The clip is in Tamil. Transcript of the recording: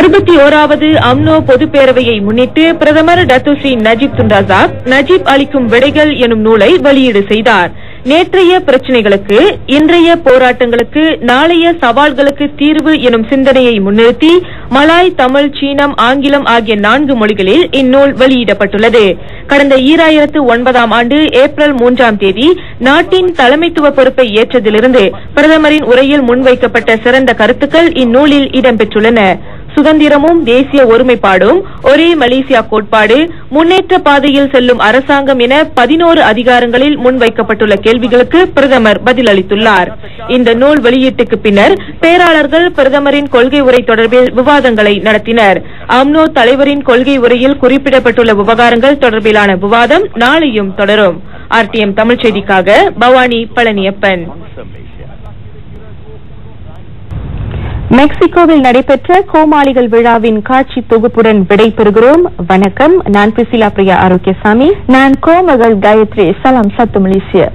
61வது அம்னோ பொதுப்பேரவையை முன்னிட்டு பிரதமர் Datuk Seri Najib Tun Razak Najib அளிக்கும் விடைகள் எனும் நூலை வெளியீடு செய்தார். நேற்றைய பிரச்சினைகளுக்கு, இன்றைய போராட்டங்களுக்கு, நாளைய சவால்களுக்கு தீர்வு எனும் சிந்தனையை முன்னிறுத்தி மலாய், தமிழ், சீனம், ஆங்கிலம் ஆகிய 4 மொழிகளில் இந்நூல் வெளியிடப்பட்டுள்ளது. கடந்த 2009ஆம் ஆண்டு ஏப்ரல் 3ஆம் தேதி நாட்டின் தலைமைத்துவ பொறுப்பை ஏற்றதிலிருந்து பிரதமரின் உரையில் முன்வைக்கப்பட்ட சிறந்த கருத்துக்கள் இந்நூலில் இடம்பெற்றுள்ளன. சுதந்திரமும் தேசிய ஒருமைப்பாடும், ஒரே மலேசியா கோட்பாடு, முன்னேற்ற பாதையில் செல்லும் அரசாங்கம் என 11 அதிகாரங்களில் முன்வைக்கப்பட்டுள்ள கேள்விகளுக்கு பிரதமர் பதிலளித்துள்ளார். இந்த நூல் வெளியீட்டுக்கு பின்னர் பேராளர்கள் பிரதமரின் கொள்கை உரை தொடர்பில் விவாதங்களை நடத்தினர். அம்னோ தலைவரின் கொள்கை உரையில் குறிப்பிடப்பட்டுள்ள விவகாரங்கள் தொடர்பிலான விவாதம் நாளையும் தொடரும். ஆர்டிஎம் தமிழ் செய்திக்காக பவானி பழனியப்பன். மெக்சிகோவில் நடைபெற்ற கோமாளிகள் விழாவின் காட்சி தொகுப்புடன் விடைபெறுகிறோம். வணக்கம். நான் பிரிசிலா பிரியா ஆரோக்கியசாமி. நான் கோமகள் காயத்ரி. சலாம் சத்து மலேசியா.